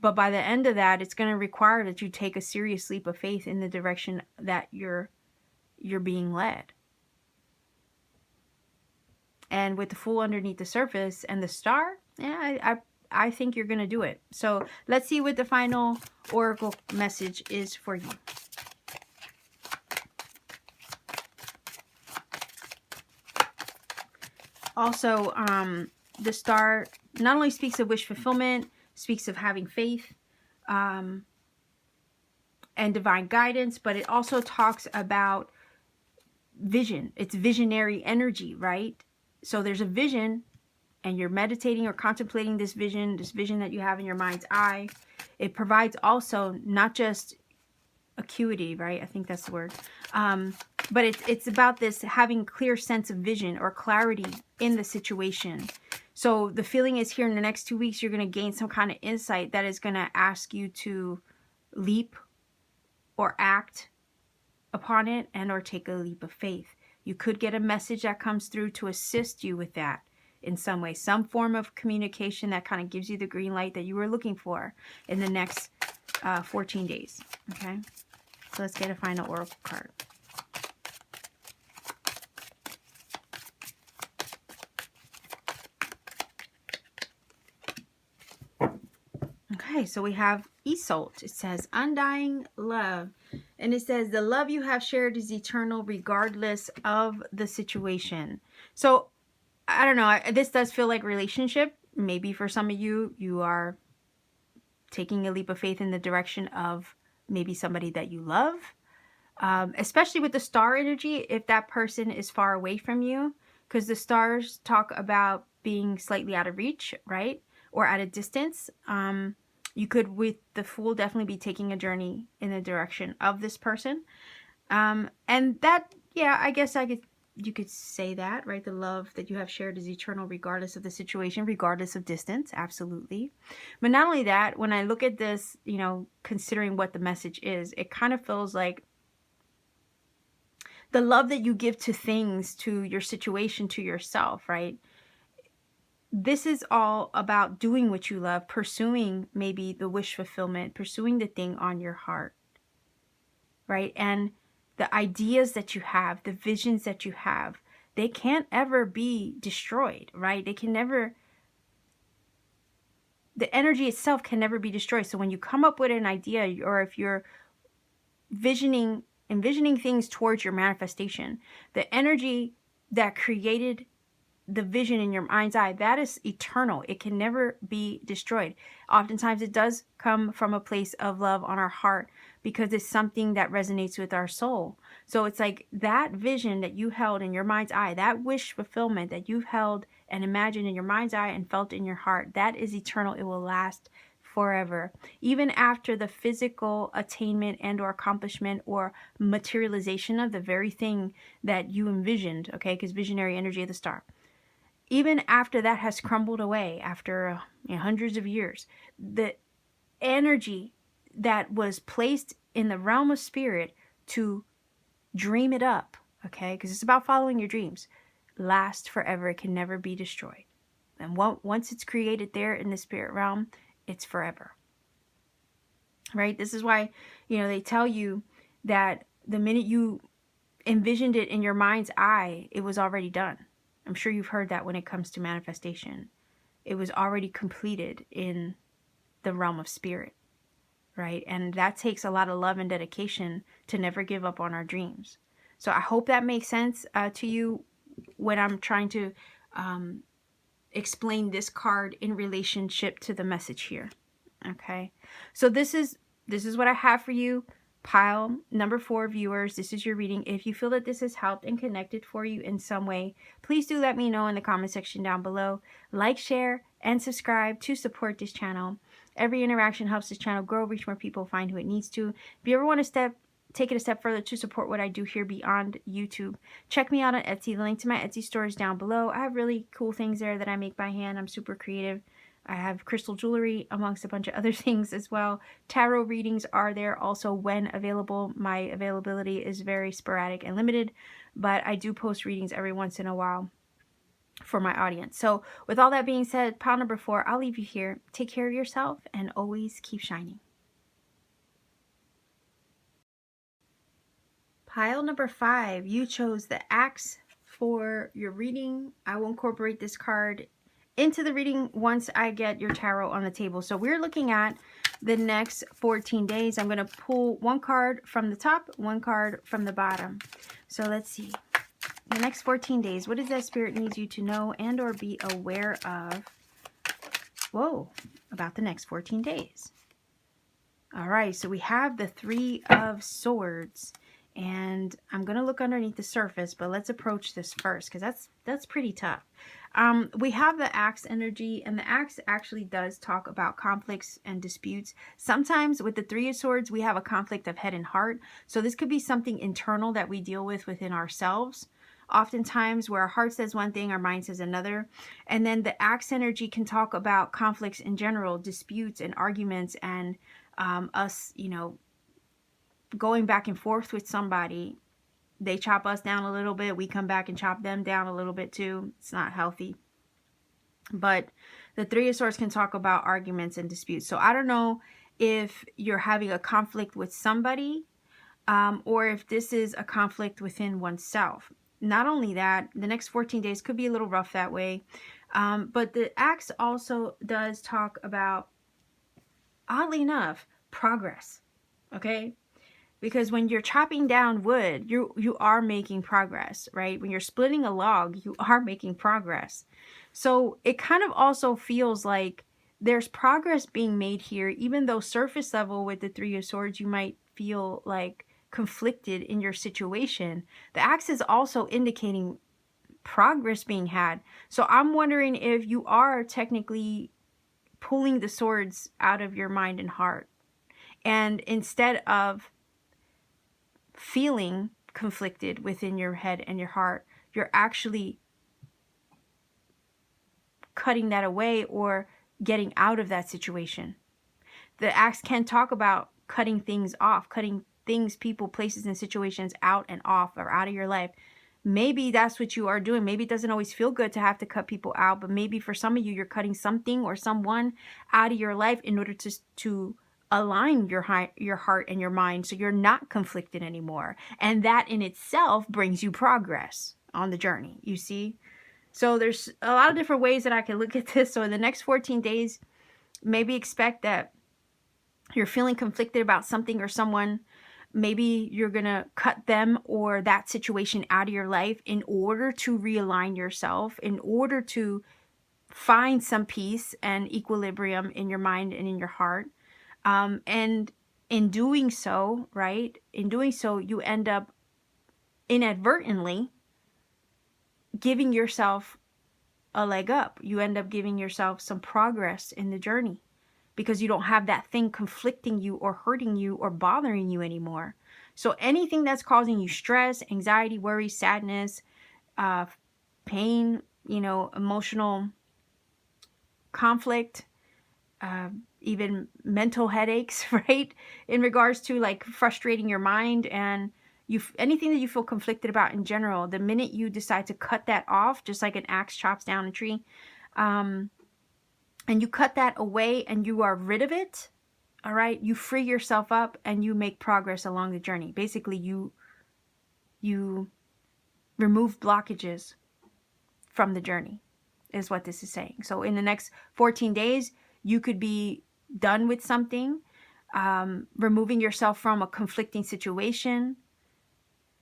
But by the end of that, it's going to require that you take a serious leap of faith in the direction that you're being led. And with the Fool underneath the surface and the star, yeah, I think you're going to do it. So let's see what the final oracle message is for you. Also, the star not only speaks of wish fulfillment, speaks of having faith and divine guidance, but it also talks about vision. It's visionary energy, right? So there's a vision, and you're meditating or contemplating this vision that you have in your mind's eye. It provides also not just acuity, right? I think that's the word. But it's about this having clear sense of vision or clarity in the situation. So the feeling is here in the next 2 weeks, you're going to gain some kind of insight that is going to ask you to leap or act upon it and or take a leap of faith. You could get a message that comes through to assist you with that in some way, some form of communication that kind of gives you the green light that you were looking for in the next 14 days. Okay, so let's get a final oracle card. Okay, so we have Isolde. It says undying love. And it says the love you have shared is eternal regardless of the situation. So I don't know. This does feel like relationship. Maybe for some of you, you are taking a leap of faith in the direction of maybe somebody that you love. Especially with the star energy, if that person is far away from you. Because the stars talk about being slightly out of reach, right? Or at a distance. You could, with the Fool, definitely be taking a journey in the direction of this person. And that, yeah, I guess you could say that, right? The love that you have shared is eternal regardless of the situation, regardless of distance. Absolutely. But not only that, when I look at this, considering what the message is, it kind of feels like the love that you give to things, to your situation, to yourself, right? This is all about doing what you love, pursuing maybe the wish fulfillment, pursuing the thing on your heart, right? And the ideas that you have, the visions that you have, they can't ever be destroyed, right? They can never, the energy itself can never be destroyed. So when you come up with an idea, or if you're visioning envisioning things towards your manifestation. The energy that created the vision in your mind's eye, that is eternal. It can never be destroyed. Oftentimes it does come from a place of love on our heart because it's something that resonates with our soul. So it's like that vision that you held in your mind's eye, that wish fulfillment that you've held and imagined in your mind's eye and felt in your heart, that is eternal. It will last forever. Even after the physical attainment and or accomplishment or materialization of the very thing that you envisioned, okay, because visionary energy of the star. Even after that has crumbled away, after hundreds of years, the energy that was placed in the realm of spirit to dream it up, okay, because it's about following your dreams, lasts forever. It can never be destroyed. And once it's created there in the spirit realm, it's forever. Right? This is why, they tell you that the minute you envisioned it in your mind's eye, it was already done. I'm sure you've heard that when it comes to manifestation. It was already completed in the realm of spirit, right? And that takes a lot of love and dedication to never give up on our dreams. So I hope that makes sense to you when I'm trying to explain this card in relationship to the message here. Okay, so this is what I have for you. Pile number 4 viewers, this is your reading. If you feel that this has helped and connected for you in some way, please do let me know in the comment section down below. Like, share, and subscribe to support this channel. Every interaction helps this channel grow, reach more people, find who it needs to. If you ever want to take it a step further to support what I do here beyond YouTube, check me out on Etsy. The link to my Etsy store is down below. I have really cool things there that I make by hand. I'm super creative. I have crystal jewelry amongst a bunch of other things as well. Tarot readings are there also when available. My availability is very sporadic and limited, but I do post readings every once in a while for my audience. So with all that being said, pile number 4, I'll leave you here. Take care of yourself and always keep shining. Pile number 5, you chose the axe for your reading. I will incorporate this card into the reading once I get your tarot on the table. So we're looking at the next 14 days. I'm going to pull one card from the top, one card from the bottom. So let's see. The next 14 days, what is that spirit needs you to know and or be aware of? Whoa, about the next 14 days. All right, so we have the 3 of Swords. And I'm going to look underneath the surface, but let's approach this first because that's pretty tough. We have the axe energy, and the axe actually does talk about conflicts and disputes. Sometimes with the 3 of Swords, we have a conflict of head and heart. So this could be something internal that we deal with within ourselves. Oftentimes where our heart says one thing, our mind says another. And then the axe energy can talk about conflicts in general, disputes and arguments, and us, going back and forth with somebody. They chop us down a little bit, we come back and chop them down a little bit too. It's not healthy. But the 3 of Swords can talk about arguments and disputes. So I don't know if you're having a conflict with somebody or if this is a conflict within oneself. Not only that, the next 14 days could be a little rough that way. But the axe also does talk about, oddly enough, progress. Okay? Because when you're chopping down wood, you are making progress, right? When you're splitting a log, you are making progress. So it kind of also feels like there's progress being made here, even though surface level with the 3 of Swords, you might feel like conflicted in your situation. The axe is also indicating progress being had. So I'm wondering if you are technically pulling the swords out of your mind and heart. And instead of feeling conflicted within your head and your heart, you're actually cutting that away or getting out of that situation. The axe can talk about cutting things off, cutting things, people, places, and situations out and off or out of your life. Maybe that's what you are doing. Maybe it doesn't always feel good to have to cut people out, but maybe for some of you, you're cutting something or someone out of your life in order to align your heart and your mind so you're not conflicted anymore. And that in itself brings you progress on the journey, you see? So there's a lot of different ways that I can look at this. So in the next 14 days, maybe expect that you're feeling conflicted about something or someone. Maybe you're going to cut them or that situation out of your life in order to realign yourself, in order to find some peace and equilibrium in your mind and in your heart. And in doing so, right, in doing so, you end up inadvertently giving yourself a leg up. You end up giving yourself some progress in the journey because you don't have that thing conflicting you or hurting you or bothering you anymore. So anything that's causing you stress, anxiety, worry, sadness, pain, emotional conflict, even mental headaches, right? In regards to like frustrating your mind and anything that you feel conflicted about in general, the minute you decide to cut that off, just like an axe chops down a tree, and you cut that away and you are rid of it, all right, you free yourself up and you make progress along the journey. Basically, you remove blockages from the journey is what this is saying. So in the next 14 days, you could be done with something, removing yourself from a conflicting situation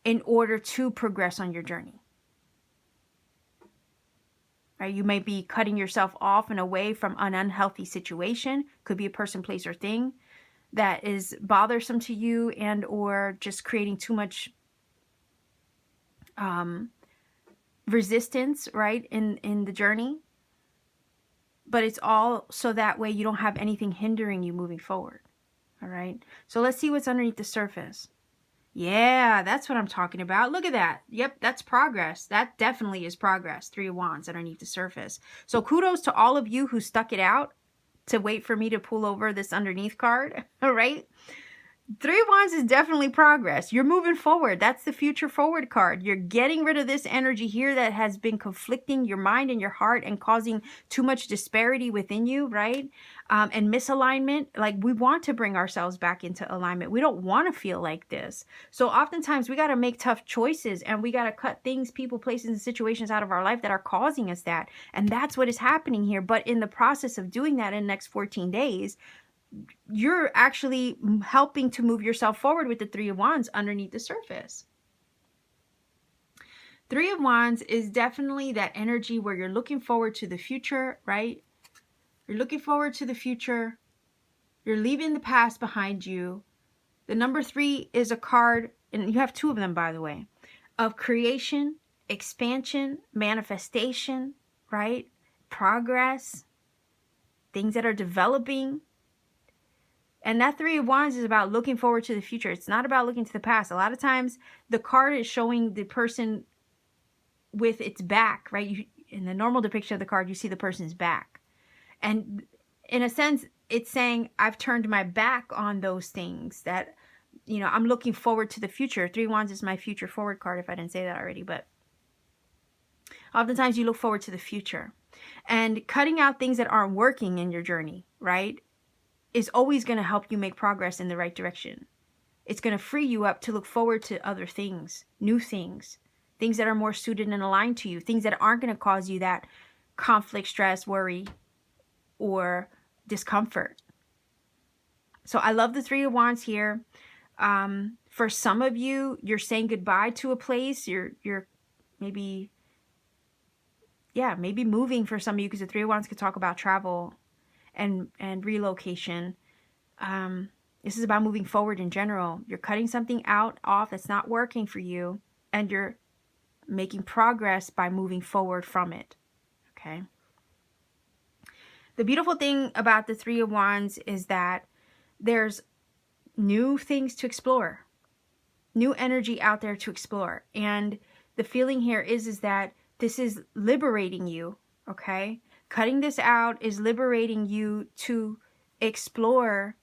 in order to progress on your journey. Right? You may be cutting yourself off and away from an unhealthy situation. Could be a person, place, or thing that is bothersome to you and or just creating too much resistance, right, in the journey. But it's all so that way you don't have anything hindering you moving forward. All right. So let's see what's underneath the surface. Yeah, that's what I'm talking about. Look at that. Yep, that's progress. That definitely is progress. 3 of Wands underneath the surface. So kudos to all of you who stuck it out to wait for me to pull over this underneath card. All right. 3 of Wands is definitely progress. You're moving forward. That's the future forward card. You're getting rid of this energy here that has been conflicting your mind and your heart and causing too much disparity within you, right? And misalignment. Like, we want to bring ourselves back into alignment. We don't want to feel like this. So oftentimes we got to make tough choices and we got to cut things, people, places, and situations out of our life that are causing us that. And that's what is happening here. But in the process of doing that in the next 14 days, you're actually helping to move yourself forward with the 3 of Wands underneath the surface. 3 of Wands is definitely that energy where you're looking forward to the future, right? You're looking forward to the future. You're leaving the past behind you. The number 3 is a card, and you have 2 of them, by the way, of creation, expansion, manifestation, right? Progress, things that are developing. And that 3 of Wands is about looking forward to the future. It's not about looking to the past. A lot of times the card is showing the person with its back, right? In the normal depiction of the card, you see the person's back. And in a sense, it's saying, I've turned my back on those things that, I'm looking forward to the future. 3 of Wands is my future forward card, if I didn't say that already. But oftentimes you look forward to the future. And cutting out things that aren't working in your journey, right, is always going to help you make progress in the right direction. It's going to free you up to look forward to other things, new things, things that are more suited and aligned to you, things that aren't going to cause you that conflict, stress, worry, or discomfort. So I love the 3 of Wands here. For some of you, you're saying goodbye to a place. You're maybe moving for some of you, because the 3 of Wands could talk about travel and relocation. This is about moving forward in general. You're cutting something off that's not working for you, and you're making progress by moving forward from it. Okay. The beautiful thing about the 3 of Wands is that there's new things to explore, new energy out there to explore. And the feeling here is that this is liberating you. Okay. Cutting this out is liberating you to explore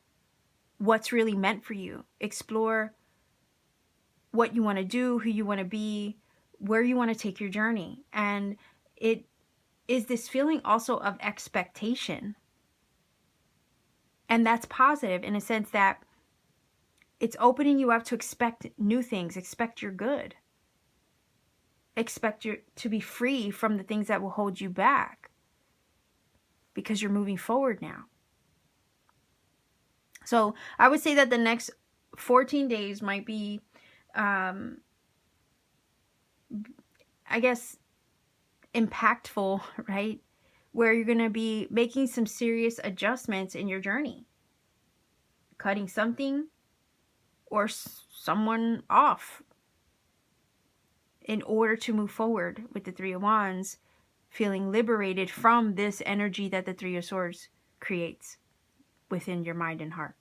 what's really meant for you. Explore what you want to do, who you want to be, where you want to take your journey. And it is this feeling also of expectation. And that's positive in a sense that it's opening you up to expect new things, expect your good. Expect to be free from the things that will hold you back, because you're moving forward now. So I would say that the next 14 days might be, I guess, impactful, right? Where you're going to be making some serious adjustments in your journey. Cutting something or someone off in order to move forward with the Three of Wands, feeling liberated from this energy that the Three of Swords creates within your mind and heart.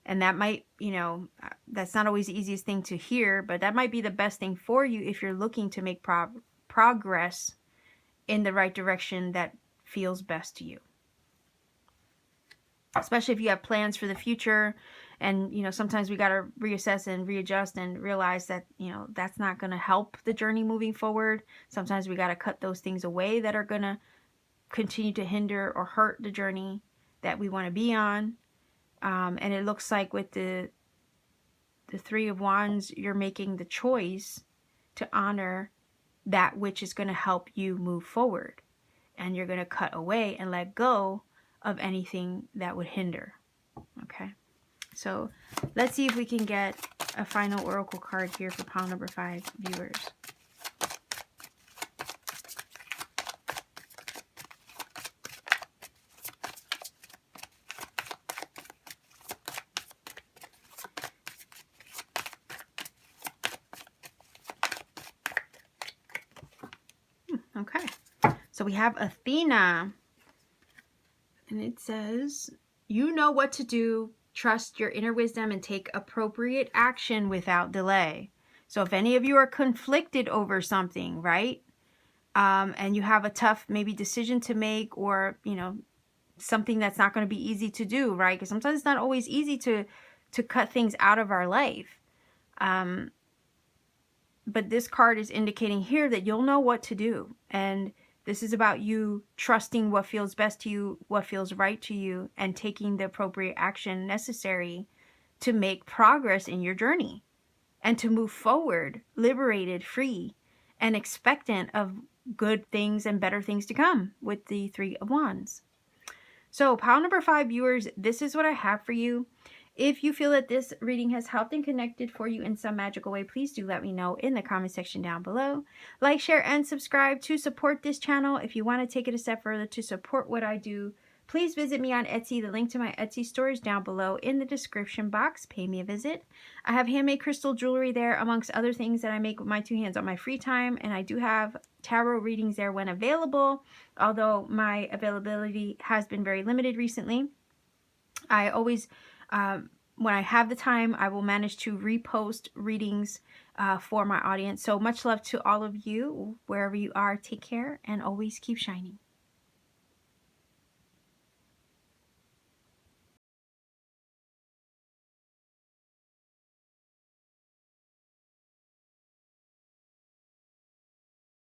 And that might, you know, that's not always the easiest thing to hear, but that might be the best thing for you if you're looking to make progress in the right direction that feels best to you. Especially if you have plans for the future, and, you know, sometimes we got to reassess and readjust and realize that, you know, that's not going to help the journey moving forward. Sometimes we got to cut those things away that are going to continue to hinder or hurt the journey that we want to be on. And it looks like with the Three of Wands, you're making the choice to honor that which is going to help you move forward. And you're going to cut away and let go of anything that would hinder. Okay. So let's see if we can get a final oracle card here for pile number 5 viewers. Okay. So we have Athena. And it says, you know what to do. Trust your inner wisdom and take appropriate action without delay. So if any of you are conflicted over something, right? And you have a tough maybe decision to make, or, you know, something that's not going to be easy to do, right? Because sometimes it's not always easy to cut things out of our life. But this card is indicating here that you'll know what to do. And this is about you trusting what feels best to you, what feels right to you, and taking the appropriate action necessary to make progress in your journey and to move forward, liberated, free, and expectant of good things and better things to come with the Three of Wands. So pile number 5 viewers, this is what I have for you. If you feel that this reading has helped and connected for you in some magical way, please do let me know in the comment section down below. Like, share, and subscribe to support this channel. If you want to take it a step further to support what I do, please visit me on Etsy. The link to my Etsy store is down below in the description box. Pay me a visit. I have handmade crystal jewelry there, amongst other things that I make with my 2 hands on my free time. And I do have tarot readings there when available, although my availability has been very limited recently. I always... when I have the time, I will manage to repost readings for my audience. So much love to all of you, wherever you are. Take care and always keep shining.